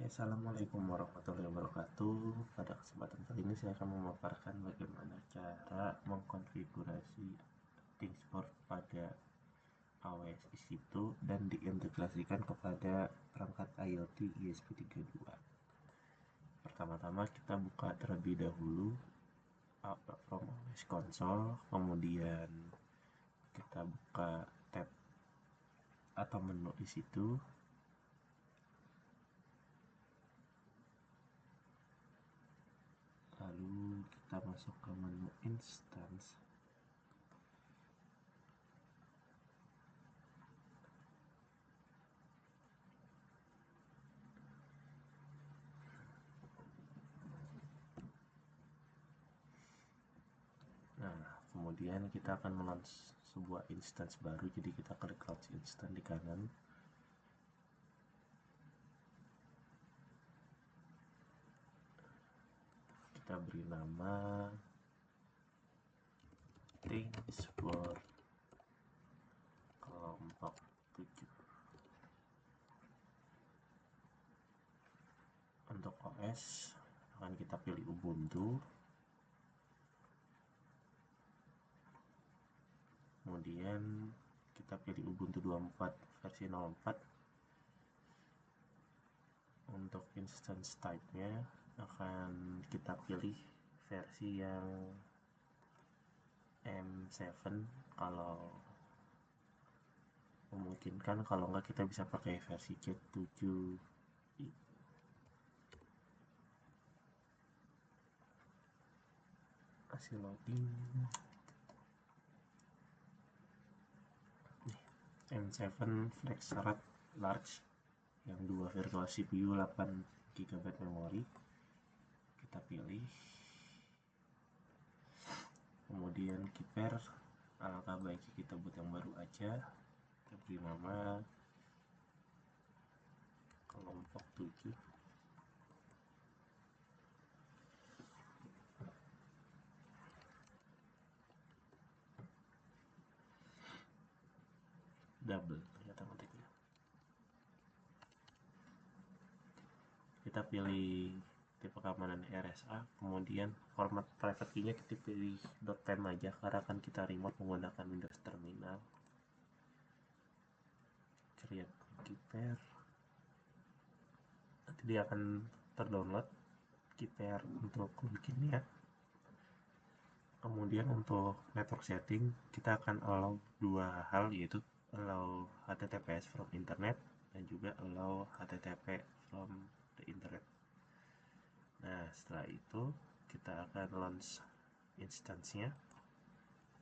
Assalamualaikum warahmatullahi wabarakatuh. Pada kesempatan kali ini saya akan memaparkan bagaimana cara mengkonfigurasi ThinkSport pada AWS EC2 dan diintegrasikan kepada perangkat IoT ESP32. Pertama-tama kita buka terlebih dahulu from AWS Console, kemudian kita buka tab atau menu di situ. Lalu kita masuk ke menu instance. Nah, kemudian kita akan launch sebuah instance baru, jadi kita klik launch instance di kanan. Kita beri nama ThinkSport kelompok 7. Untuk OS akan kita pilih Ubuntu. Kemudian kita pilih Ubuntu 24 versi 04. Untuk instance type-nya akan kita pilih versi yang M7 kalau memungkinkan, kalau enggak kita bisa pakai versi C7i. Hasil loading M7 Flexrat Large yang 2 virtual CPU 8 GB memori, kita pilih. Kemudian keeper, alangkah baiknya kita buat yang baru aja. Kita beri nama kelompok 7. Double ternyata ngetiknya. Kita pilih tipe keamanan RSA, kemudian format private key-nya kita pilih .tem aja karena akan kita remote menggunakan Windows Terminal. Create keeper, nanti dia akan terdownload keeper untuk bikinnya. Kemudian untuk network setting kita akan allow dua hal, yaitu allow HTTPS from internet dan juga allow HTTP from the internet. Nah, setelah itu kita akan launch instance-nya.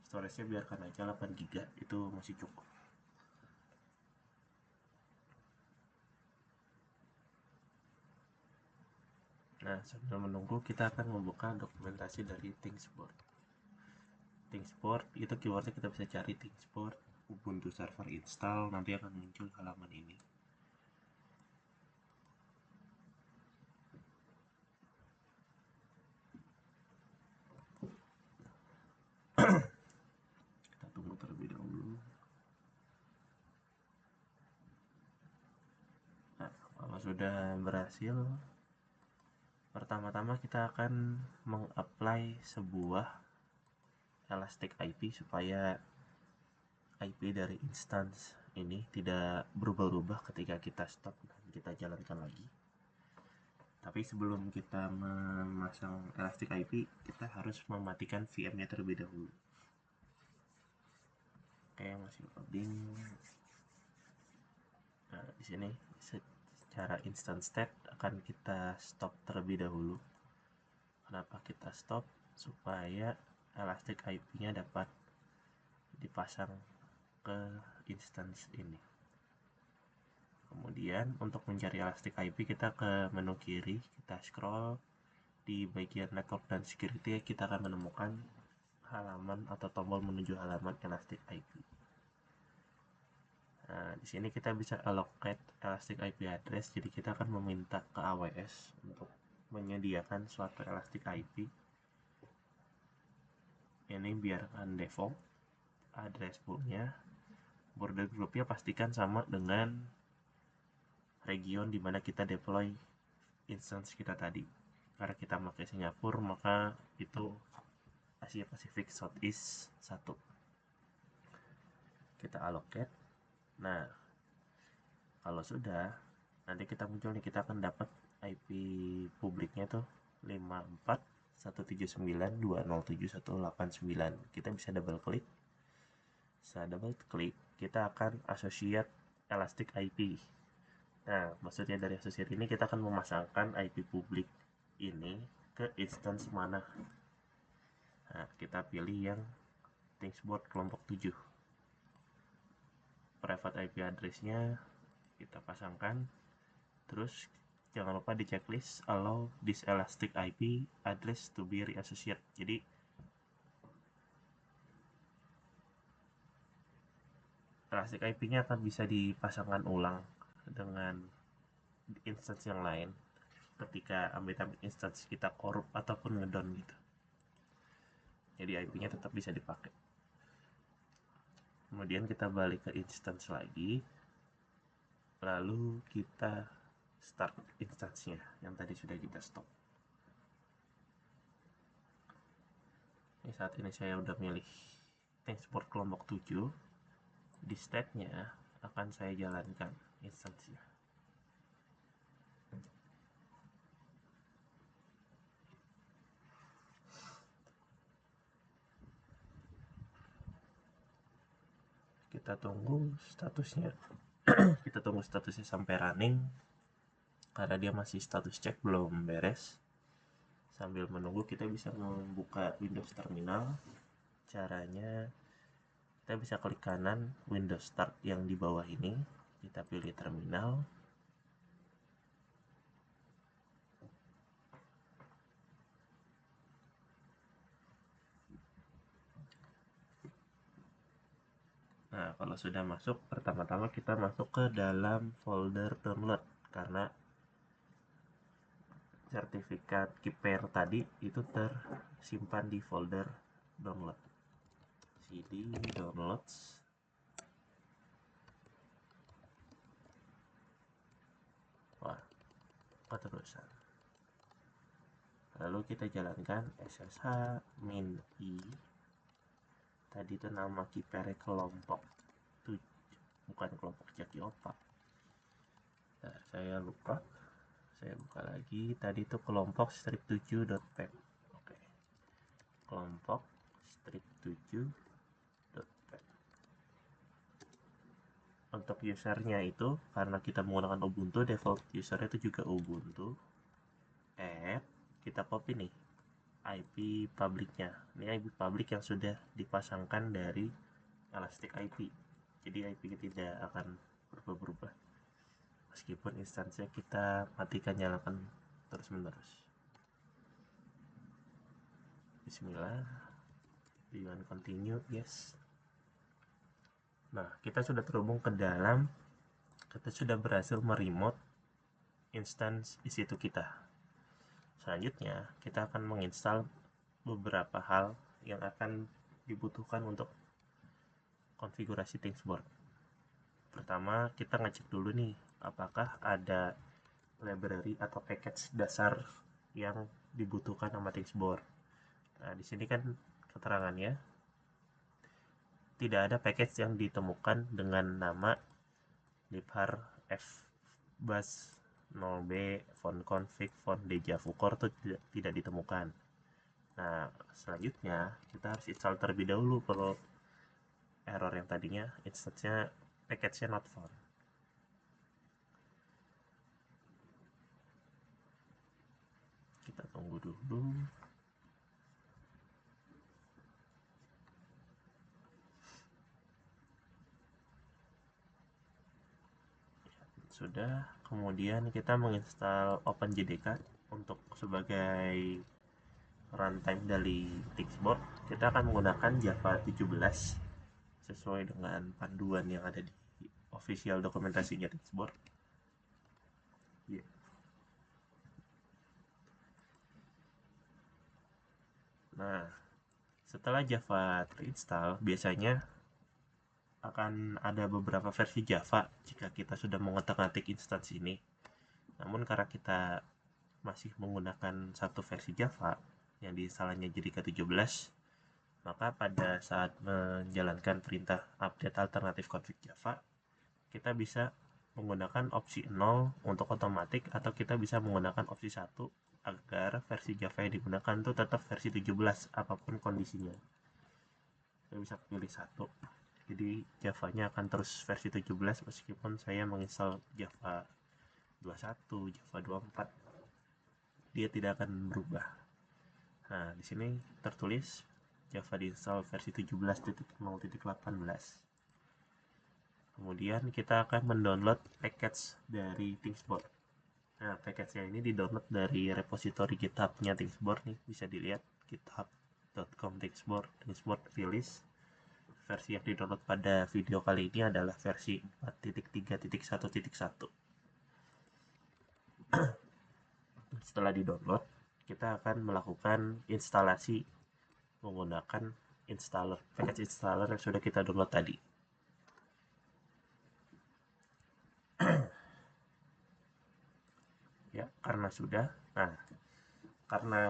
Storage-nya biarkan aja 8 GB, itu masih cukup. Nah, sambil menunggu kita akan membuka dokumentasi dari ThinkSport. ThinkSport itu keywordnya kita bisa cari ThinkSport Ubuntu server install, nanti akan muncul halaman ini. Kita tunggu terlebih dahulu. Nah, kalau sudah berhasil, pertama-tama kita akan mengapply sebuah Elastic IP supaya IP dari instance ini tidak berubah-ubah ketika kita stop dan kita jalankan lagi. Tapi sebelum kita memasang Elastic IP, kita harus mematikan VM-nya terlebih dahulu. Oke, masih loading. Nah, di sini secara instant state akan kita stop terlebih dahulu. Kenapa kita stop? Supaya Elastic IP-nya dapat dipasang ke instance ini. Kemudian untuk mencari Elastic IP kita ke menu kiri, kita scroll di bagian network dan security, kita akan menemukan halaman atau tombol menuju halaman Elastic IP. Nah, di sini kita bisa allocate Elastic IP address, jadi kita akan meminta ke AWS untuk menyediakan suatu Elastic IP. Ini biarkan default, address poolnya, border groupnya pastikan sama dengan region dimana kita deploy instance kita tadi. Karena kita pakai Singapura, maka itu Asia Pasifik Southeast 1. Kita allocate. Nah, kalau sudah, nanti kita muncul nih, kita akan dapat IP publiknya tuh 54.179.207.189. Kita bisa double klik. Setelah double klik, kita akan associate Elastic IP. Nah, maksudnya dari associate ini kita akan memasangkan IP publik ini ke instance mana. Nah, kita pilih yang Thingsboard kelompok 7. Private IP address-nya kita pasangkan. Terus jangan lupa di checklist allow this elastic IP address to be reassociated. Jadi elastic IP-nya akan bisa dipasangkan ulang dengan instance yang lain ketika amit-amit instance kita korup ataupun ngedown gitu. Jadi IP-nya tetap bisa dipakai. Kemudian kita balik ke instance lagi, lalu kita start instance-nya yang tadi sudah kita stop. Ini saat ini saya udah milih Thingsboard kelompok 7. Di state-nya akan saya jalankan instance-nya. Kita tunggu statusnya. Kita tunggu statusnya sampai running, karena dia masih status cek belum beres. Sambil menunggu kita bisa membuka Windows Terminal. Caranya kita bisa klik kanan Windows Start yang di bawah ini, kita pilih Terminal. Nah, kalau sudah masuk, pertama-tama kita masuk ke dalam folder download, karena sertifikat KeePair tadi itu tersimpan di folder download. cd downloads. Wah, keterusan. Lalu kita jalankan ssh min i. Tadi itu nama KeePair kelompok 7, bukan kelompok Jaki Opa. Nah, saya lupa. Saya buka lagi. Tadi itu kelompok strip7.pem. Oke. Kelompok strip7.pem. Untuk usernya itu, karena kita menggunakan Ubuntu, default usernya itu juga Ubuntu. Add, kita copy nih IP publiknya. Ini IP publik yang sudah dipasangkan dari Elastic IP. Jadi IP tidak akan berubah-ubah meskipun instansinya kita matikan nyalakan terus menerus. Bismillah. Do you want continue? Yes. Nah, kita sudah terhubung ke dalam, kita sudah berhasil meremote instance EC2 kita. Selanjutnya, kita akan menginstal beberapa hal yang akan dibutuhkan untuk konfigurasi Thingsboard. Pertama, kita ngecek dulu nih, apakah ada library atau package dasar yang dibutuhkan sama Thingsboard. Nah, di sini kan keterangannya, tidak ada package yang ditemukan dengan nama libhar fbus 0b font config font dejavu core itu tidak ditemukan. Nah, selanjutnya kita harus install terlebih dahulu kalau error yang tadinya instance-nya package-nya not found. Kita tunggu dulu. Sudah, kemudian kita menginstal OpenJDK untuk sebagai runtime dari Thingsboard. Kita akan menggunakan Java 17 sesuai dengan panduan yang ada di official dokumentasinya Thingsboard. Yeah. Nah, setelah Java terinstall, biasanya akan ada beberapa versi Java jika kita sudah mengotak-atik instansi ini. Namun karena kita masih menggunakan satu versi Java yang diinstalnya jadi ke-17, maka pada saat menjalankan perintah update alternatif config Java, kita bisa menggunakan opsi 0 untuk otomatik, atau kita bisa menggunakan opsi 1 agar versi Java yang digunakan itu tetap versi 17 apapun kondisinya. Saya bisa pilih satu, jadi Java-nya akan terus versi 17 meskipun saya menginstal Java 21, Java 24, dia tidak akan berubah. Nah, di sini tertulis Java diinstal versi 17.0.18. Kemudian kita akan mendownload package dari Thingsboard. Nah, package-nya ini di-download dari repository GitHub-nya Thingsboard nih, bisa dilihat github.com Thingsboard release. Versi yang di-download pada video kali ini adalah versi 4.3.1.1. Setelah di-download, kita akan melakukan instalasi menggunakan package installer yang sudah kita download tadi. Ya, karena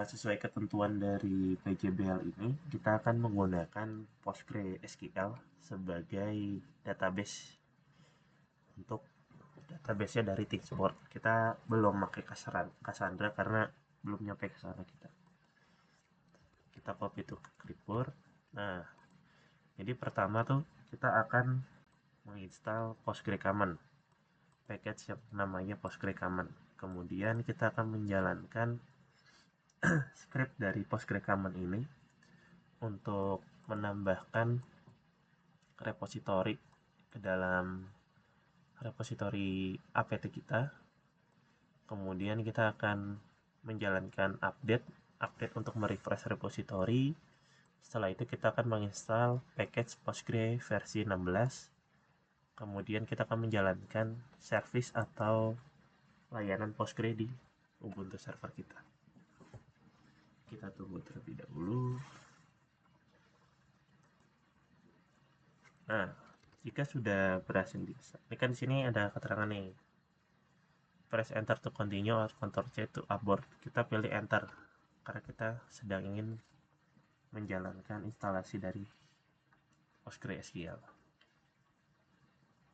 sesuai ketentuan dari PJBL ini, kita akan menggunakan PostgreSQL sebagai database untuk database-nya dari Thingsboard. Kita belum pakai Cassandra karena belum nyampe ke sana kita. Kita copy to clipboard. Nah, jadi pertama tuh kita akan menginstal PostgreCommon, package yang namanya PostgreCommon. Kemudian kita akan menjalankan script dari PostgreCommon ini untuk menambahkan repository ke dalam repository apt kita. Kemudian kita akan menjalankan update untuk merefresh repository. Setelah itu kita akan menginstal package Postgre versi 16. Kemudian kita akan menjalankan service atau layanan Postgre di Ubuntu server kita. Kita tunggu terlebih dahulu. Nah, jika sudah berhasil ini kan di sini ada keterangan nih, press enter to continue or Ctrl C to abort. Kita pilih enter karena kita sedang ingin menjalankan instalasi dari PostgreSQL.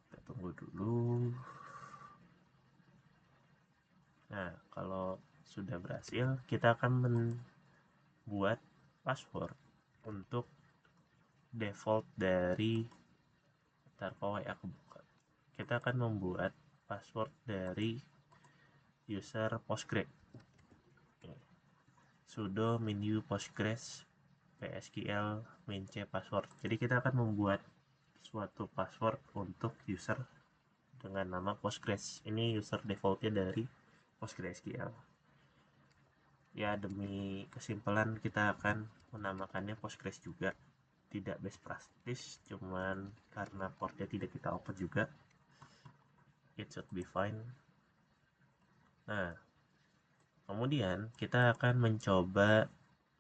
Kita tunggu dulu. Nah, kalau sudah berhasil, kita akan membuat password untuk default dari aku buka. Kita akan membuat password dari user Postgre. Sudo menu Postgres PSQL minc password. Jadi kita akan membuat suatu password untuk user dengan nama Postgres. Ini user defaultnya dari PostgreSQL. Ya, demi kesimpulan kita akan menamakannya Postgres juga. Tidak best practice, cuman karena portnya tidak kita open juga, it should be fine. Nah, kemudian kita akan mencoba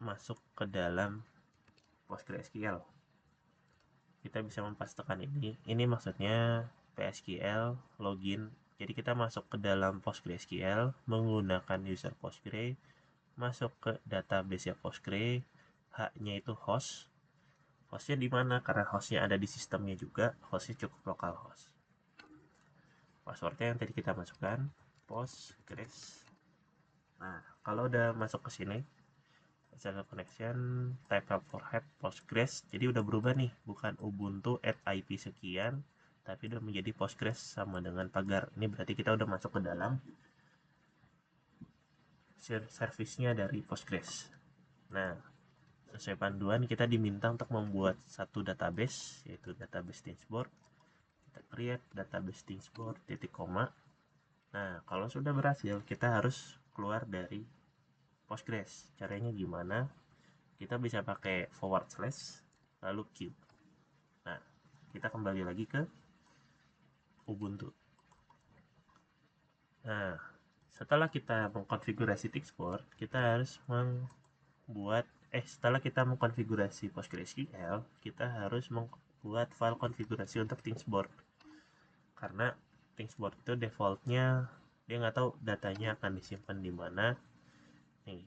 masuk ke dalam PostgreSQL. Kita bisa mempastekan ini maksudnya PSQL login. Jadi kita masuk ke dalam PostgreSQL menggunakan user Postgre, masuk ke database ya Postgre, H-nya itu host. Hostnya di mana? Karena hostnya ada di sistemnya juga, hostnya cukup localhost. Passwordnya yang tadi kita masukkan, Postgres. Nah, kalau udah masuk ke sini, channel connection, type help for help Postgres, jadi udah berubah nih, bukan Ubuntu @ip sekian, tapi udah menjadi Postgres sama dengan pagar. Ini berarti kita udah masuk ke dalam service-nya dari Postgres. Nah, sesuai panduan kita diminta untuk membuat satu database, yaitu database Thingsboard. Kita create database Thingsboard titik koma. Nah, kalau sudah berhasil, kita harus keluar dari Postgres. Caranya gimana? Kita bisa pakai forward slash lalu q. Nah, kita kembali lagi ke Ubuntu. Nah, setelah kita mengkonfigurasi Thingsboard, kita harus setelah kita mengkonfigurasi PostgreSQL, kita harus membuat file konfigurasi untuk Thingsboard. Karena Thingsboard itu defaultnya dia nggak tahu datanya akan disimpan di mana. Nih,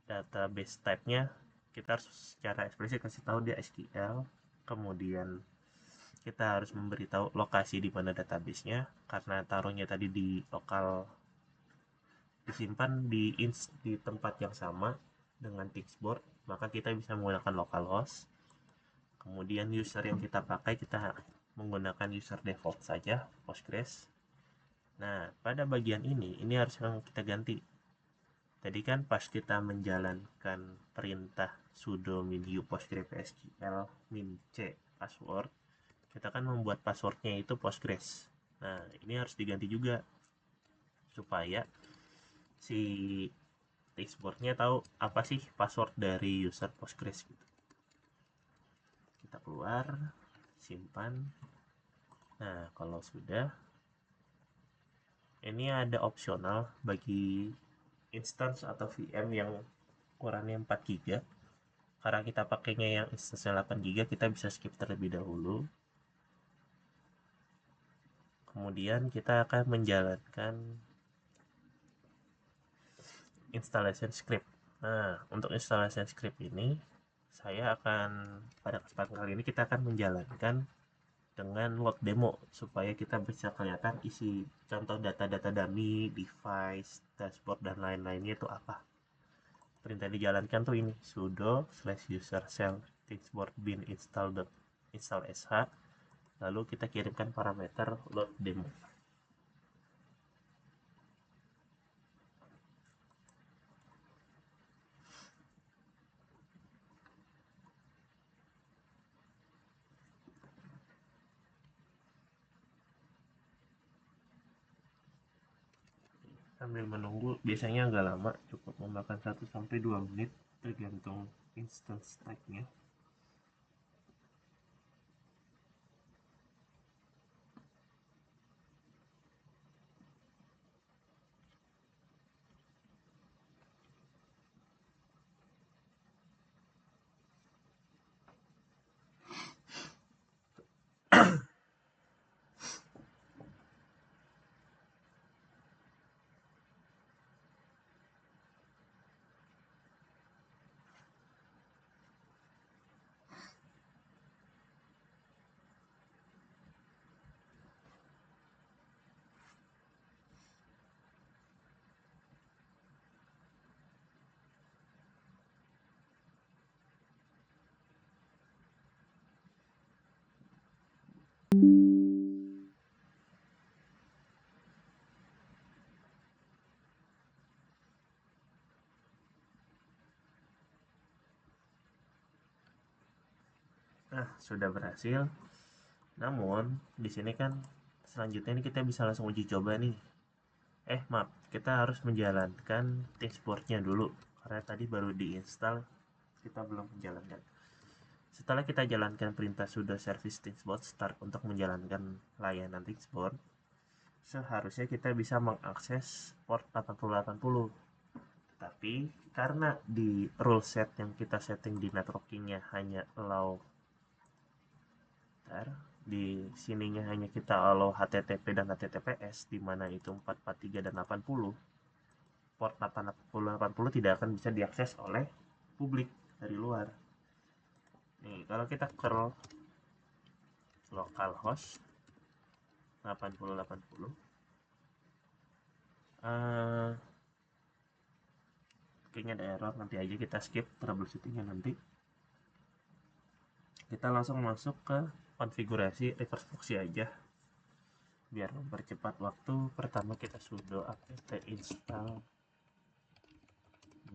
database type-nya kita harus secara eksplisit kasih tahu dia SQL. Kemudian kita harus memberitahu lokasi di mana database-nya, karena taruhnya tadi di lokal, disimpan di tempat yang sama dengan Tixboard, maka kita bisa menggunakan localhost. Kemudian user yang kita pakai, kita menggunakan user default saja, Postgres. Nah, pada bagian ini harus yang kita ganti. Tadi kan pas kita menjalankan perintah sudo min u postgresql min c password, kita kan membuat passwordnya itu Postgres. Nah, ini harus diganti juga supaya si dashboardnya tahu apa sih password dari user Postgres gitu. Kita keluar, simpan. Nah, kalau sudah, ini ada opsional bagi instance atau VM yang ukurannya 4 GB. Karena kita pakainya yang instance 8 GB, kita bisa skip terlebih dahulu. Kemudian kita akan menjalankan installation script. Nah, untuk installation script ini, pada kesempatan kali ini kita akan menjalankan dengan load demo supaya kita bisa kelihatan isi contoh data-data dummy, device, dashboard, dan lain-lainnya itu apa. Perintah dijalankan tuh ini sudo /user shell dashboard bin install sh, lalu kita kirimkan parameter load demo. Sambil menunggu, biasanya agak lama, cukup memakan 1-2 menit tergantung instance type-nya. Nah, sudah berhasil. Namun, di sini kan selanjutnya ini kita bisa langsung uji coba nih. Maaf, kita harus menjalankan dashboardnya dulu. Karena tadi baru diinstal, kita belum menjalankan. Setelah kita jalankan perintah sudo service dashboard start untuk menjalankan layanan dashboard, seharusnya kita bisa mengakses port 8080. Tapi karena di rule set yang kita setting di networkingnya hanya allow, di sininya hanya kita allow HTTP dan HTTPS, di mana itu 443 dan 80, port 8080 tidak akan bisa diakses oleh publik dari luar. Nih, kalau kita curl localhost 8080, kayaknya ada error, nanti aja kita skip troubleshootingnya nanti. Kita langsung masuk ke konfigurasi reverse proxy aja biar mempercepat waktu. Pertama kita sudo apt install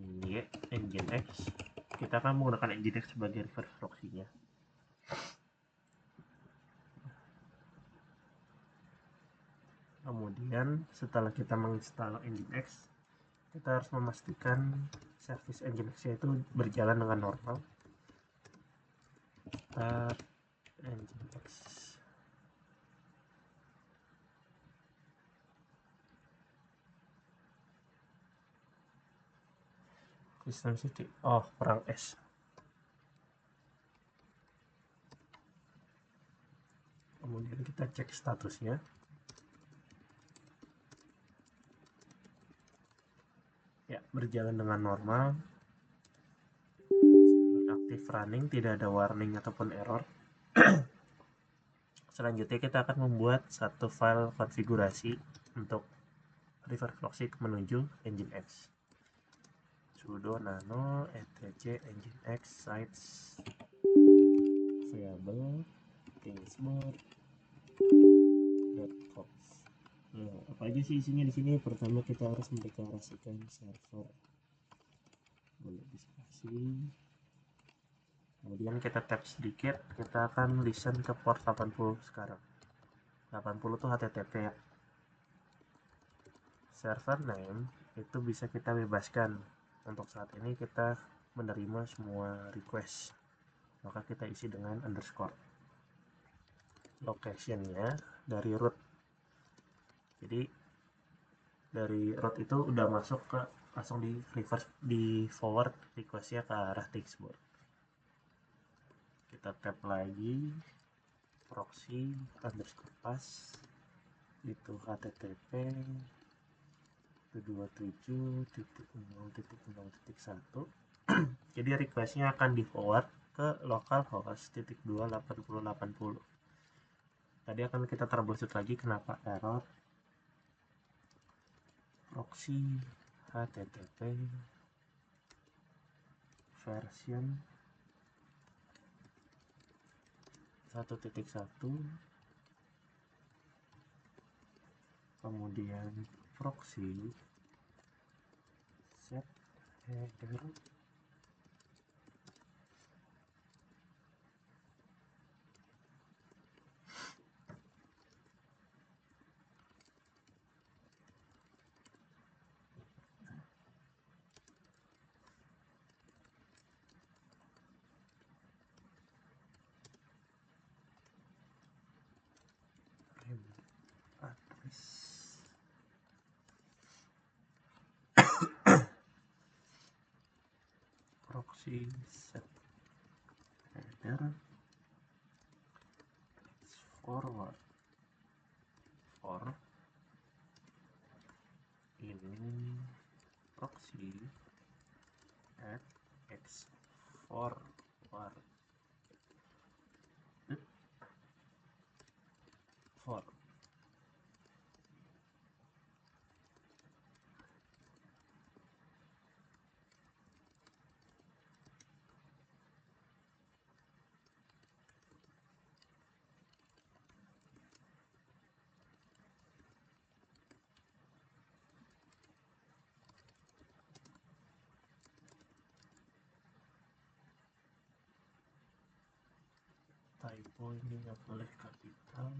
nginx. Kita akan menggunakan nginx sebagai reverse proxy-nya. Kemudian setelah kita menginstal nginx, kita harus memastikan service nginx-nya itu berjalan dengan normal. Start nginx. System city, kurang S. Kemudian kita cek statusnya. Ya, berjalan dengan normal. Aktif running, tidak ada warning ataupun error. Selanjutnya kita akan membuat satu file konfigurasi untuk reverse proxy menuju Nginx. Sudo nano etc nginx sites variable thingsboard.com. Nah, apa aja sih isinya di sini? Pertama kita harus mendeklarasikan server. Boleh dispasi. Kemudian kita tap sedikit, kita akan listen ke port 80 sekarang. 80 tuh HTTP ya. Server name itu bisa kita bebaskan. Untuk saat ini kita menerima semua request, maka kita isi dengan underscore. Locationnya dari root, jadi dari root itu udah masuk ke langsung di reverse, di forward requestnya ke arah Thingsboard. Kita tap lagi proxy underscore pass itu http 27.0.0.1. Jadi requestnya akan di forward ke localhost 2.80.80. Tadi akan kita troubleshoot lagi kenapa error. Proxy http version 1.1, kemudian proxy set header address proxy set header forward for ini proxy at x forward for typo ini nggak boleh kapital.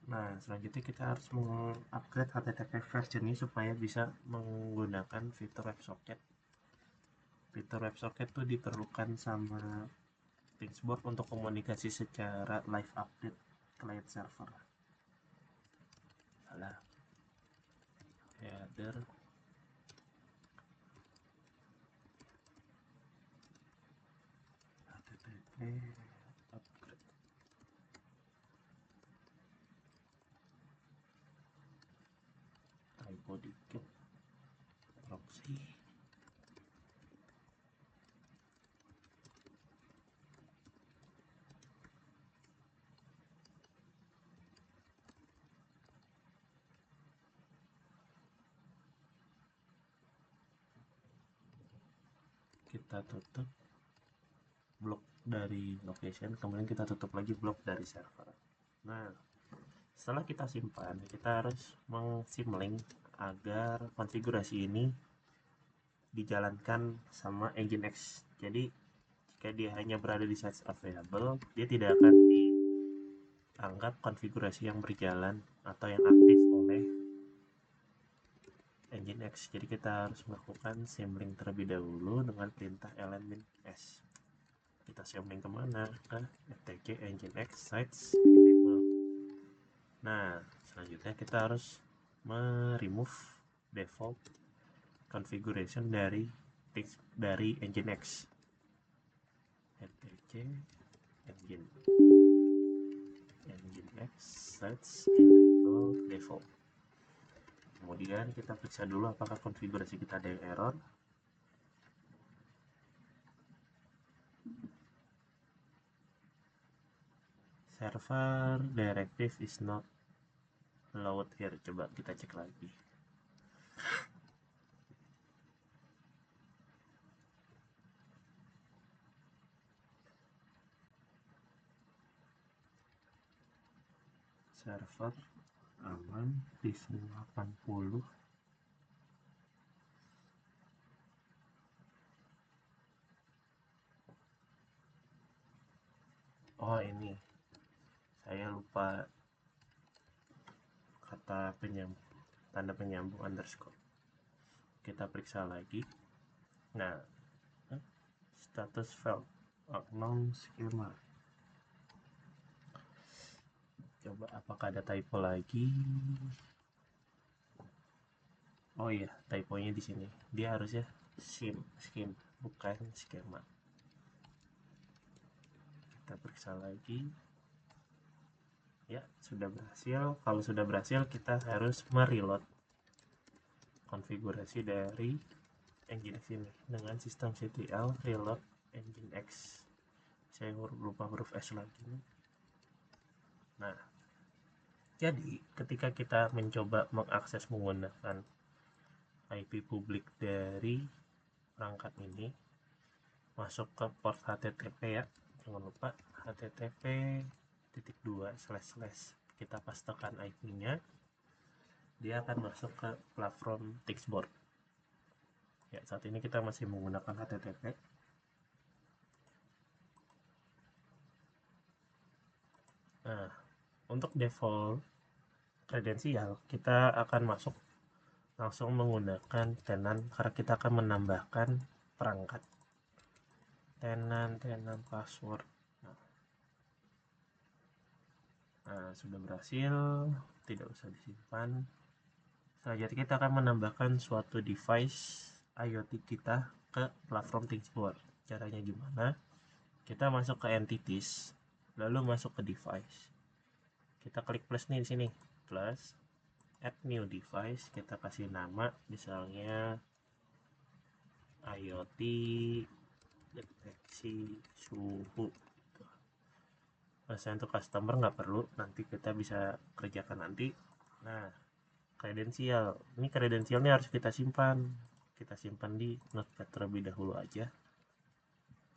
Nah, selanjutnya kita harus mengupgrade HTTP version ini supaya bisa menggunakan fitur WebSocket. Fitur WebSocket itu diperlukan sama Thingsboard untuk komunikasi secara live update client server. Salah. Header HTTP upgrade. Typo dikit. Proxy. Kita tutup blok dari location, kemudian kita tutup lagi blok dari server. Nah, setelah kita simpan, kita harus mengsimlink agar konfigurasi ini dijalankan sama Nginx. Jadi jika dia hanya berada di sites available, dia tidak akan dianggap konfigurasi yang berjalan atau yang aktif oleh Nginx. Jadi kita harus melakukan symlink terlebih dahulu dengan perintah ln -s. Kita symlink kemana? Ke ftk nginx sites enable. Nah, selanjutnya kita harus remove default configuration dari Nginx. ftk nginx sites enable default. Kemudian kita periksa dulu apakah konfigurasi kita ada yang error. Server directive is not allowed here. Coba kita cek lagi. Server aman di 80. Oh, ini saya lupa kata penyambung, tanda penyambung underscore. Kita periksa lagi. Nah, status failed unknown schema. Coba apakah ada typo lagi? Oh iya, typonya di sini. Dia harusnya scheme, bukan skema. Kita periksa lagi. Ya, sudah berhasil. Kalau sudah berhasil, kita harus mereload konfigurasi dari Nginx ini dengan sistem ctl reload Nginx. Saya lupa huruf S lagi. Nah, jadi ketika kita mencoba mengakses menggunakan IP publik dari perangkat ini, masuk ke port HTTP ya, jangan lupa http:// kita pastekan IP-nya, dia akan masuk ke platform Tixboard. Ya, saat ini kita masih menggunakan HTTP. Nah, untuk default kredensial kita akan masuk langsung menggunakan tenant karena kita akan menambahkan perangkat tenant password. Nah, sudah berhasil, tidak usah disimpan. Selanjutnya kita akan menambahkan suatu device IoT kita ke platform Tixboard. Caranya gimana? Kita masuk ke entities, lalu masuk ke device. Kita klik plus nih di sini, plus add new device. Kita kasih nama, misalnya IoT deteksi suhu. Saya untuk customer nggak perlu, nanti kita bisa kerjakan nanti. Nah, kredensial, ini kredensialnya harus kita simpan di notepad terlebih dahulu aja.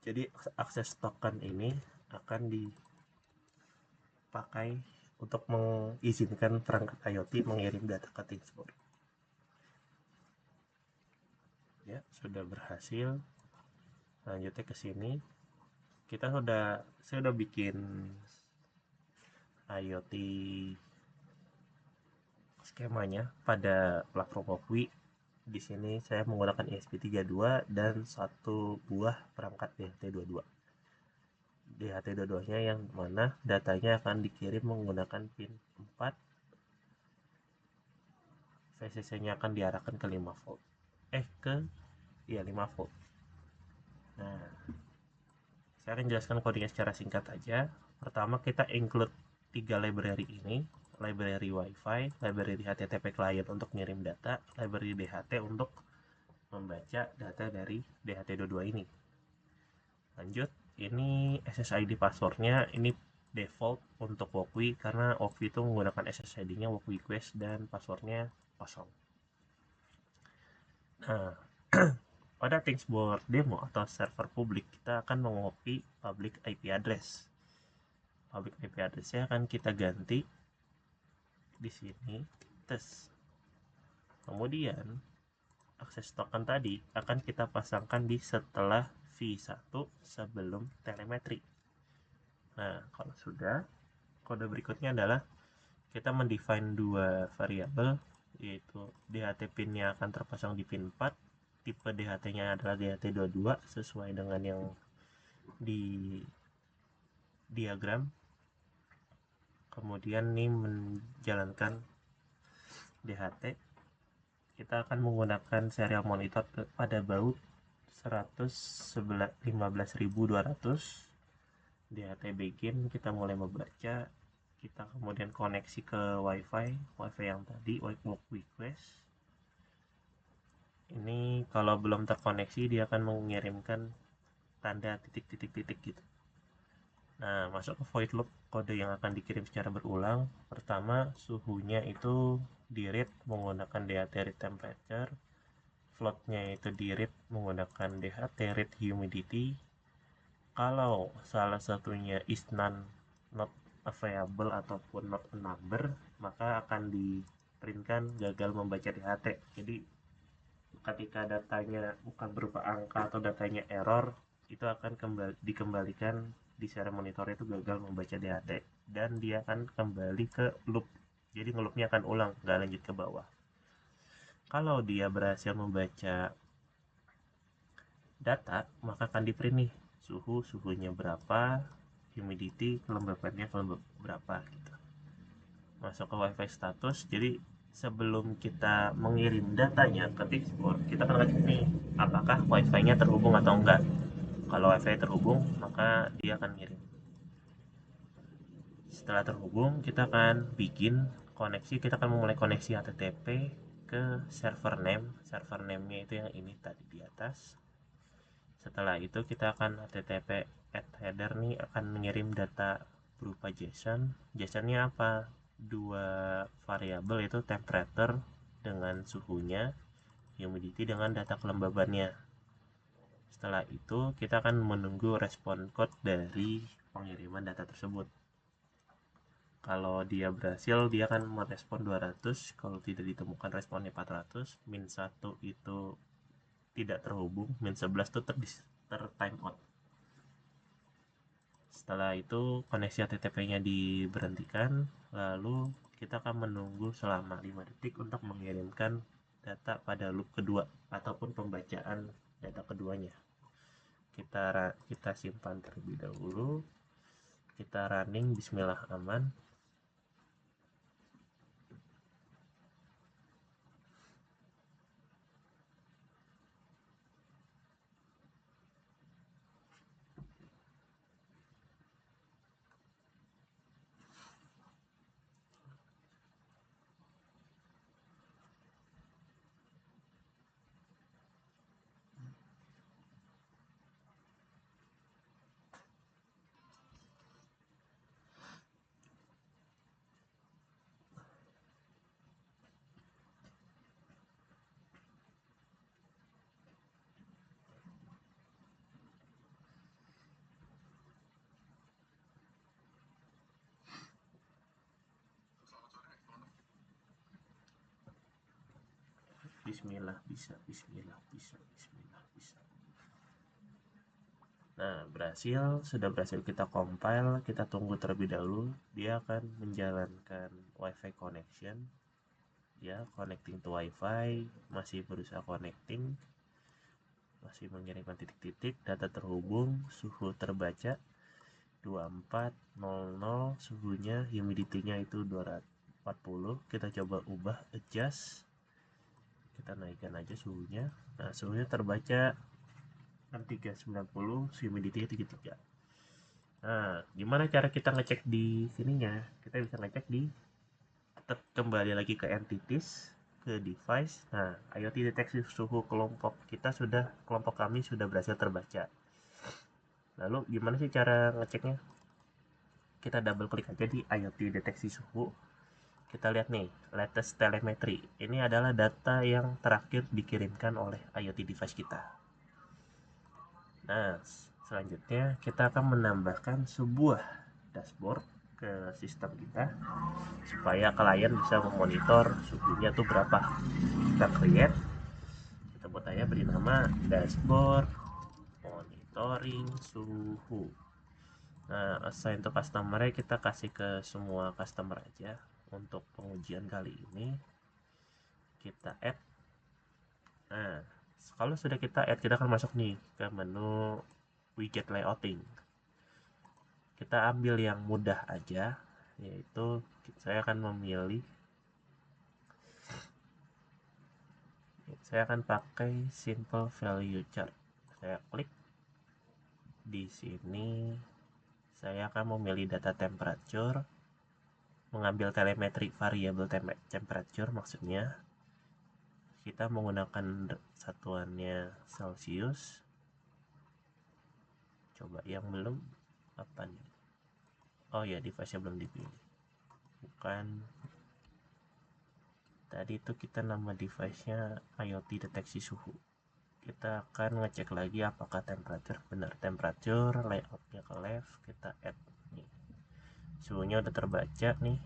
Jadi akses token ini akan dipakai untuk mengizinkan perangkat IoT mengirim data ke Tixboard. Ya, sudah berhasil. Lanjutnya ke sini. Saya udah bikin IoT skemanya pada platform Wokwi. Di sini saya menggunakan ESP32 dan satu buah perangkat DHT22. DHT22-nya yang mana datanya akan dikirim menggunakan pin 4. VCC-nya akan diarahkan ke 5 volt. 5 volt. Nah, saya akan jelaskan kodenya secara singkat aja. Pertama, kita include 3 library ini. Library Wi-Fi, library HTTP client untuk ngirim data, library DHT untuk membaca data dari DHT22 ini. Lanjut, ini SSID passwordnya ini default untuk Wokwi karena Wokwi itu menggunakan SSID-nya Wokwi Quest dan passwordnya kosong. Nah, pada Tixboard demo atau server publik kita akan mengopi public IP address. Public IP address-nya akan kita ganti di sini tes. Kemudian akses token tadi akan kita pasangkan di setelah V1 sebelum telemetri. Nah, kalau sudah, kode berikutnya adalah kita mendefine 2 variabel, yaitu DHT pin-nya akan terpasang di pin 4, tipe DHT-nya adalah DHT22 sesuai dengan yang di diagram. Kemudian ini menjalankan DHT. Kita akan menggunakan serial monitor pada baut 115.200. DHT begin, kita mulai membaca, kita kemudian koneksi ke wifi yang tadi, work request. Ini kalau belum terkoneksi dia akan mengirimkan tanda titik-titik-titik gitu. Nah, masuk ke void loop, kode yang akan dikirim secara berulang. Pertama, suhunya itu di read menggunakan DHT read temperature, floatnya itu di read menggunakan DHT read humidity. Kalau salah satunya is none, not available ataupun not a number, maka akan diprintkan gagal membaca DHT. Jadi ketika datanya bukan berupa angka atau datanya error, itu akan dikembalikan di serial monitor itu gagal membaca DHT dan dia akan kembali ke loop. Jadi ngeloopnya akan ulang, nggak lanjut ke bawah. Kalau dia berhasil membaca data, maka akan di print nih suhunya berapa, humidity kelembabannya berapa gitu. Masuk ke wifi status. Jadi sebelum kita mengirim datanya ke Dashboard, kita akan ngecek nih apakah wifi-nya terhubung atau enggak. Kalau wifi terhubung, maka dia akan ngirim. Setelah terhubung, kita akan bikin koneksi. Kita akan memulai koneksi HTTP ke server name. Server name-nya itu yang ini tadi di atas. Setelah itu kita akan HTTP add header nih akan mengirim data berupa JSON. JSON-nya apa? Dua variabel itu temperature dengan suhunya, humidity dengan data kelembabannya. Setelah itu kita akan menunggu respon code dari pengiriman data tersebut. Kalau dia berhasil, dia akan merespon 200. Kalau tidak ditemukan responnya 400. Min 1 itu tidak terhubung. Min 11 itu time out. Setelah itu koneksi HTTP-nya diberhentikan. Lalu kita akan menunggu selama 5 detik untuk mengirimkan data pada loop kedua ataupun pembacaan data keduanya. Kita simpan terlebih dahulu. Kita running bismillah aman. Bismillah bisa. Nah, sudah berhasil kita compile, kita tunggu terlebih dahulu. Dia akan menjalankan WiFi connection. Ya, connecting to WiFi, masih berusaha connecting, masih mengirimkan titik-titik, data terhubung, suhu terbaca 2400, suhunya, humidity-nya itu 240. Kita coba ubah adjust. Kita naikkan aja suhunya. Nah, suhunya terbaca 6390, humidity 73. Nah, gimana cara kita ngecek di sininya? Kita bisa ngecek di kembali lagi ke entities, ke device. Nah, IoT deteksi suhu kelompok kami sudah berhasil terbaca. Lalu gimana sih cara ngeceknya? Kita double klik aja di IoT deteksi suhu. Kita lihat nih, latest telemetry. Ini adalah data yang terakhir dikirimkan oleh IoT device kita. Nah, selanjutnya kita akan menambahkan sebuah dashboard ke sistem kita supaya klien bisa memonitor suhunya tuh berapa. Kita create, kita buat aja beri nama dashboard monitoring suhu. Nah, assign to customer kita kasih ke semua customer aja. Untuk pengujian kali ini kita add. Nah, kalau sudah kita add, kita akan masuk nih ke menu widget layouting. Kita ambil yang mudah aja, yaitu saya akan pakai simple value chart. Saya klik di sini, saya akan memilih data temperature, mengambil telemetri variabel temperature, maksudnya kita menggunakan satuannya Celsius. Coba yang belum apa nih? Oh ya, device-nya belum dipilih. Bukan. Tadi itu kita nama device-nya IoT deteksi suhu. Kita akan ngecek lagi apakah temperature benar. Temperature, layoutnya ke left, kita add nih. Suhunya udah terbaca nih.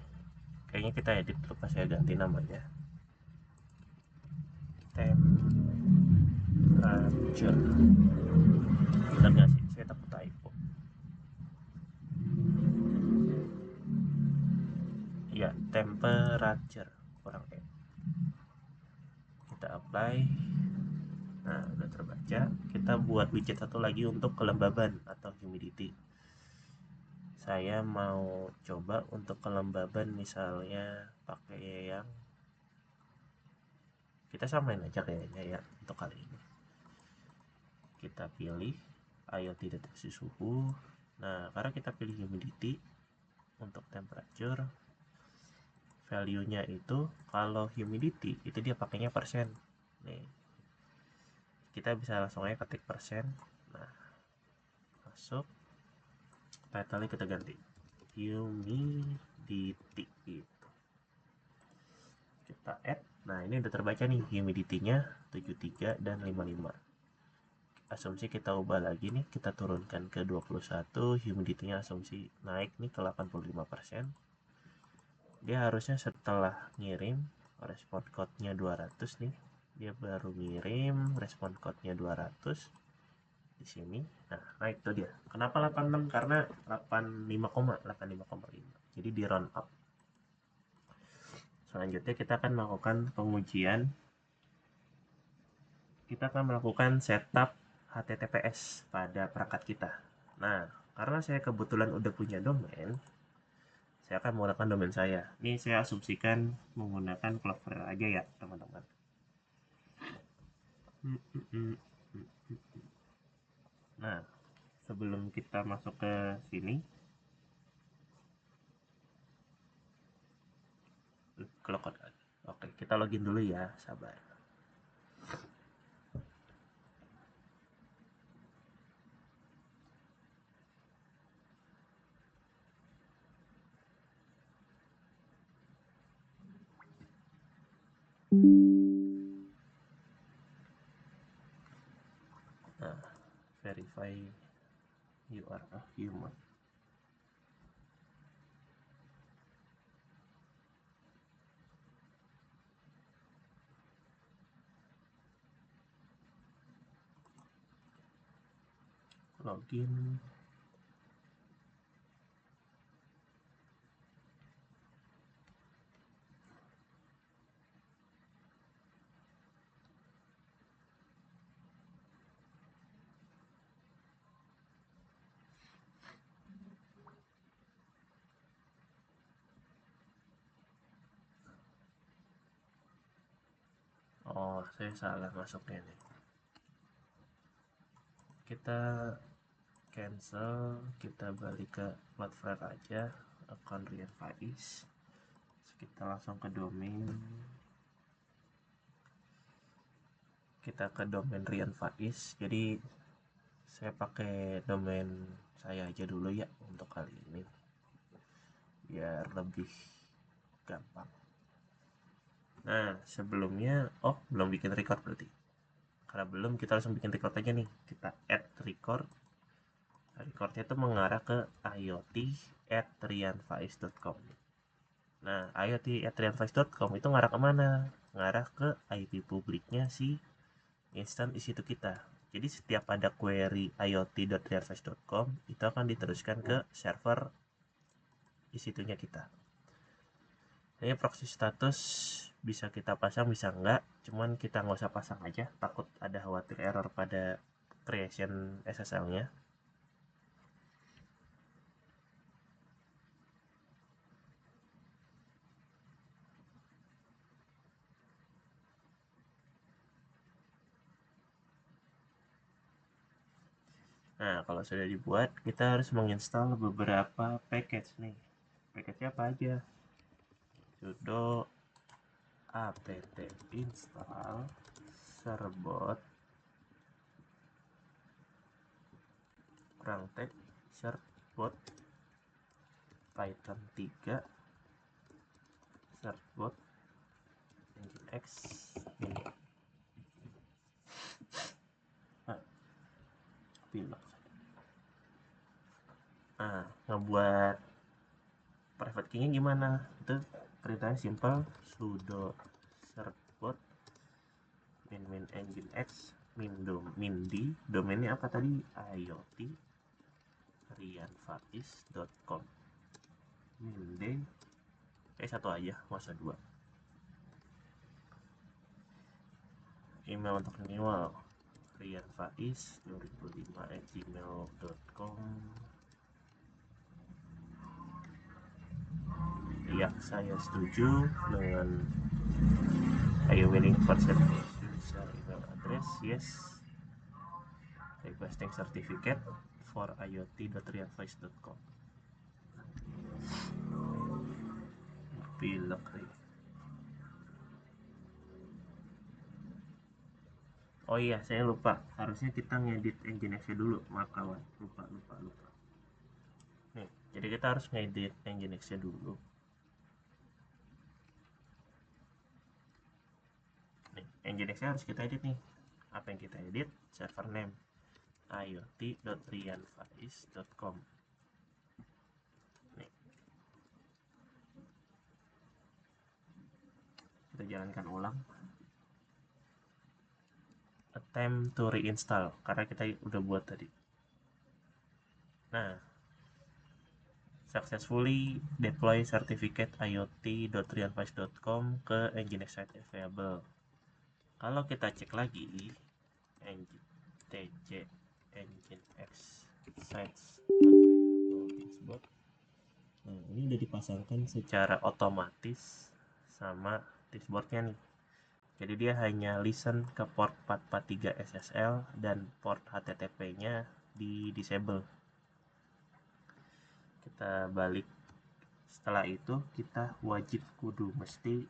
Kayaknya kita edit dulu, pas saya ganti namanya. Temperature. Benar nggak sih? Saya takut typo. Ya, temperature kurang E. Kita apply. Nah, udah terbaca. Kita buat widget satu lagi untuk kelembaban atau humidity. Saya mau coba untuk kelembaban misalnya pakai yang kita samain aja kayaknya ya untuk kali ini. Kita pilih IoT deteksi suhu. Nah, karena kita pilih humidity untuk temperature, value-nya itu kalau humidity itu dia pakainya persen. Nih, kita bisa langsung aja ketik persen. Nah, masuk, title-nya kita ganti humidity gitu. Kita add. Nah, ini udah terbaca nih humidity-nya 73 dan 55. Asumsi kita ubah lagi nih, kita turunkan ke 21, humidity-nya asumsi naik nih ke 85%. Dia harusnya setelah ngirim respon code-nya 200 nih, dia baru ngirim respon code-nya 200 di sini. Nah itu dia. Kenapa 86? Karena 85,5. Jadi di round up. Selanjutnya kita akan melakukan pengujian. Kita akan melakukan setup HTTPS pada perangkat kita. Nah, karena saya kebetulan udah punya domain, saya akan menggunakan domain saya. Ini saya asumsikan menggunakan Cloudflare aja ya, teman-teman. Nah, sebelum kita masuk ke sini, oke, kita login dulu ya, sabar. Nah, verify you are a human. Login. Oh, saya salah masuknya nih. Kita cancel, kita balik ke Cloudflare aja, account Rian Faiz. Kita langsung ke domain. Kita ke domain Rian Faiz. Jadi saya pakai domain saya aja dulu ya untuk kali ini, biar lebih gampang. Nah, sebelumnya, belum bikin record berarti. Karena belum, kita langsung bikin record aja nih. Kita add record. Recordnya itu mengarah ke iot@rianfaiz.com. Nah, iot@rianfaiz.com itu ngarah kemana? Ngarah ke IP publiknya si instan EC2 kita. Jadi setiap ada query iot.rianfaiz.com itu akan diteruskan ke server EC2-nya kita. Ini proxy status bisa kita pasang, bisa enggak, cuman kita nggak usah pasang aja, takut ada khawatir error pada creation SSL-nya. Nah, kalau sudah dibuat, kita harus menginstal beberapa package nih. Package apa aja? sudo apt install serbot kurang tag serbot python 3 serbot nginx ini pilih. Nah, ngebuat private key-nya gimana? Itu perintahnya simple, sudo serbot min nginx min d, domainnya apa tadi? IoT rianfaiz.com min d, satu aja, masa dua. Email untuk renewal rianfaiz2005@gmail.com. Ya, saya setuju dengan are you willing for certification email address? Yes. Requesting certificate for iot.rianfaiz.com. Pilek nih. Oh iya, saya lupa. Harusnya kita ngedit Nginx-nya dulu, maaf kawan. Lupa. Nih, jadi kita harus ngedit Nginx-nya dulu. Nih, Nginx-nya harus kita edit nih. Apa yang kita edit? Server name iot.rianfaiz.com. Nih. Kita jalankan ulang. Attempt to reinstall karena kita udah buat tadi. Nah, successfully deploy certificate iot.rianfaiz.com ke Nginx site available. Kalau kita cek lagi tc nginx sites available, nah ini udah dipasangkan secara otomatis sama dashboardnya nih. Jadi dia hanya listen ke port 443 SSL dan port HTTP-nya di disable. Kita balik. Setelah itu kita wajib kudu mesti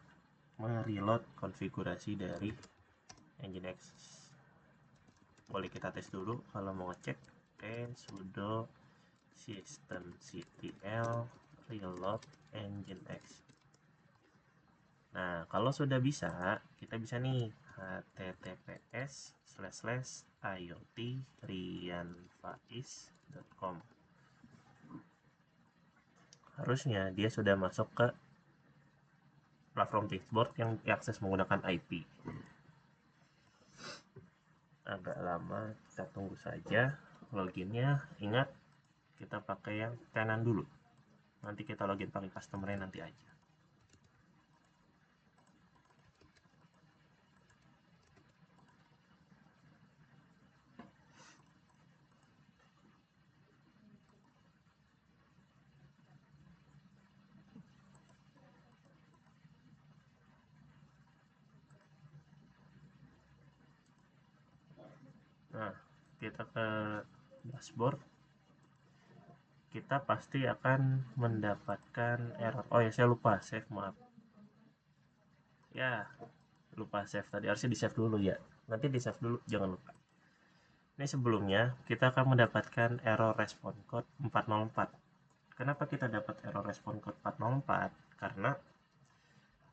mereload konfigurasi dari Nginx. Boleh kita tes dulu kalau mau ngecek. Sudo systemctl reload nginx. Nah, kalau sudah bisa, kita bisa nih https://iot.rianfaiz.com. Harusnya dia sudah masuk ke platform dashboard yang diakses menggunakan IP. Agak lama, kita tunggu saja. Loginnya, ingat kita pakai yang tenant dulu. Nanti kita login pakai customer-nya nanti aja. Nah, kita ke dashboard. Kita pasti akan mendapatkan error. Oh ya, saya lupa save, maaf. Ya, lupa save tadi. Harusnya di save dulu ya. Nanti di save dulu, jangan lupa. Ini sebelumnya kita akan mendapatkan error response code 404. Kenapa kita dapat error response code 404? Karena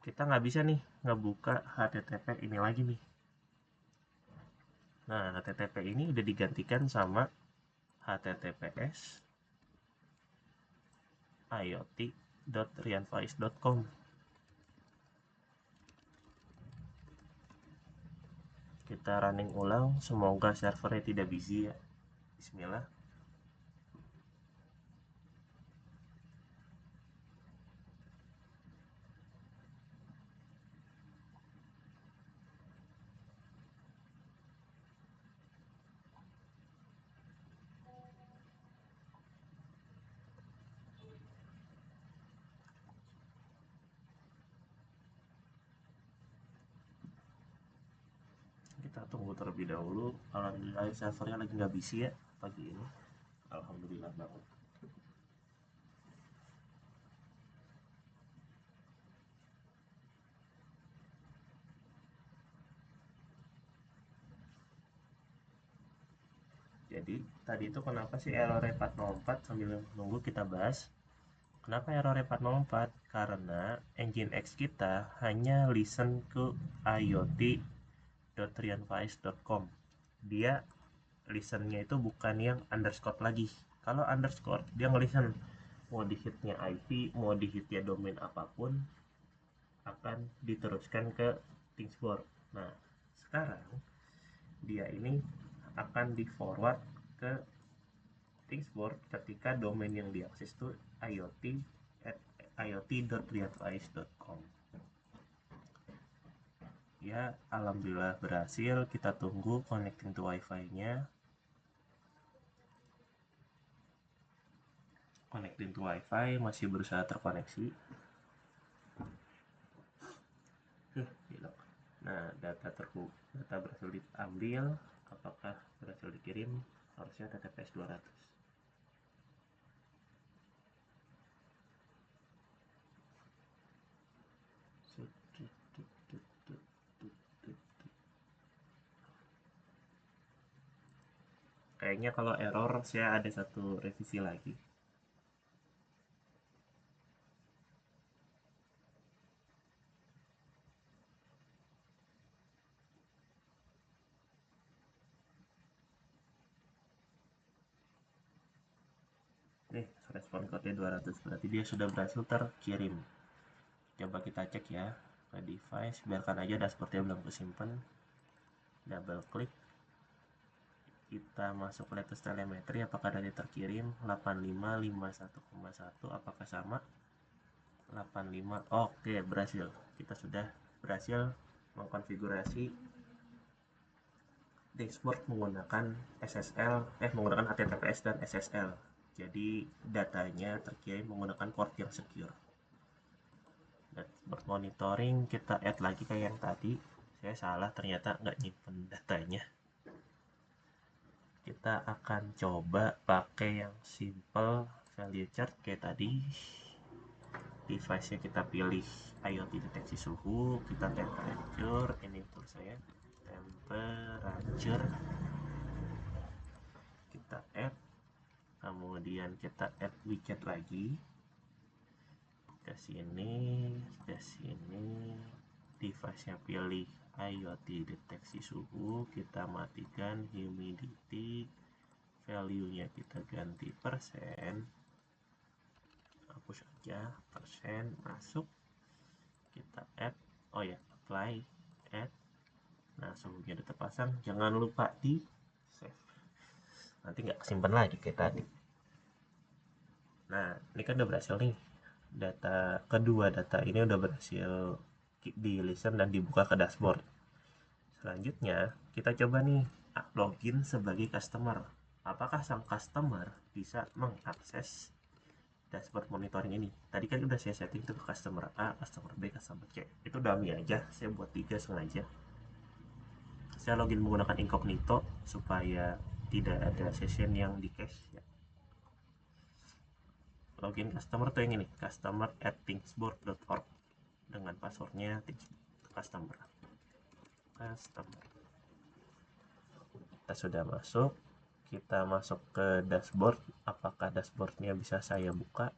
kita nggak bisa nih ngebuka HTTP ini lagi nih. Nah, HTTP ini udah digantikan sama https iot.rianfaiz.com. Kita running ulang, semoga servernya tidak busy ya. Bismillah. Kita tunggu terlebih dahulu. Alhamdulillah servernya lagi nggak busy ya pagi ini. Alhamdulillah banget. Jadi tadi itu kenapa sih error 404, sambil nunggu kita bahas. Kenapa error 404? Karena Nginx kita hanya listen ke iot.rianfaiz.com. Dia listennya itu bukan yang underscore lagi. Kalau underscore dia ngelisten mau di hitnya IP, mau di hitnya domain apapun, akan diteruskan ke Thingsboard. Nah, sekarang dia ini akan di forward ke Thingsboard ketika domain yang diakses itu iot.rianfaiz.com. Ya, alhamdulillah berhasil. Kita tunggu connecting to wifi-nya. Connecting to wifi masih berusaha terkoneksi. Nah, data berhasil diambil. Apakah berhasil dikirim? Harusnya TTPS 200. Kayaknya kalau error saya ada satu revisi lagi. Nih, respon code 200, berarti dia sudah berhasil terkirim. Coba kita cek ya ke device, biarkan aja dashboardnya belum kesimpan. Double klik, kita masuk latest telemetry, apakah dari terkirim 8551,1, apakah sama 85. Oke, berhasil. Kita sudah berhasil mengkonfigurasi dashboard menggunakan SSL, menggunakan HTTPS dan SSL. Jadi datanya terkirim menggunakan port yang secure. Dashboard monitoring kita add lagi kayak yang tadi. Saya salah, ternyata nggak nyimpen datanya. Kita akan coba pakai yang simple value chart kayak tadi. Device-nya kita pilih IoT deteksi suhu, kita temperature, ini tool saya, temperature, kita add, kemudian kita add widget lagi, ke sini, device-nya pilih IoT deteksi suhu, kita matikan humidity, value-nya kita ganti persen, hapus aja persen, masuk, kita add, oh ya, apply, add. Nah, suhunya udah terpasang, jangan lupa di save, nanti nggak kesimpan lagi kayak tadi. Nah, ini kan udah berhasil nih, data ini udah berhasil di listen dan dibuka ke dashboard. Selanjutnya kita coba nih login sebagai customer. Apakah sang customer bisa mengakses dashboard monitoring ini? Tadi kan udah saya setting tuh ke customer A, customer B, customer C. Itu dummy aja, saya buat 3 sengaja. Saya login menggunakan incognito supaya tidak ada session yang di cache ya. Login customer tuh yang ini, customer@thingsboard.org dengan passwordnya customer. Kita sudah masuk, kita masuk ke dashboard. Apakah dashboardnya bisa saya buka?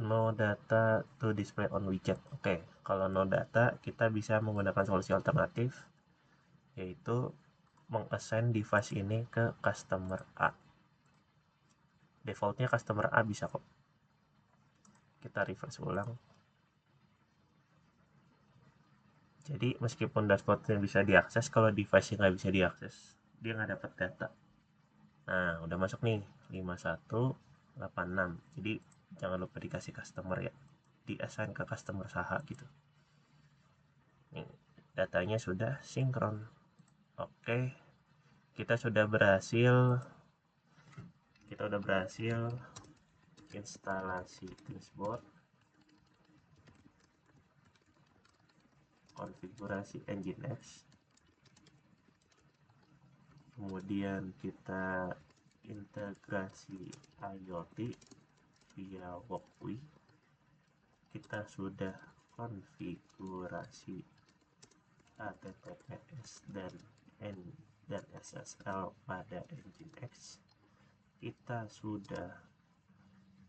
No data to display on widget. Oke, kalau no data kita bisa menggunakan solusi alternatif, yaitu mengassign device ini ke customer A. Defaultnya customer A bisa kok. Kita refresh ulang. Jadi meskipun dashboardnya bisa diakses, kalau device-nya nggak bisa diakses, dia nggak dapat data. Nah, udah masuk nih 5186. Jadi jangan lupa dikasih customer ya, di assign ke customer saha gitu. Nih, datanya sudah sinkron. Oke, kita sudah berhasil instalasi Thingsboard, konfigurasi Nginx, kemudian kita integrasi IoT via Walkway, kita sudah konfigurasi HTTPS dan dan SSL pada Nginx, kita sudah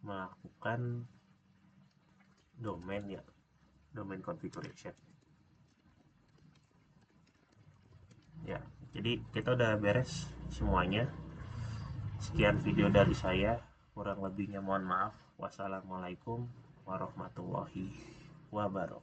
melakukan domain configuration ya. Jadi kita udah beres semuanya. Sekian video dari saya, kurang lebihnya mohon maaf. Wassalamualaikum warahmatullahi wabarakatuh.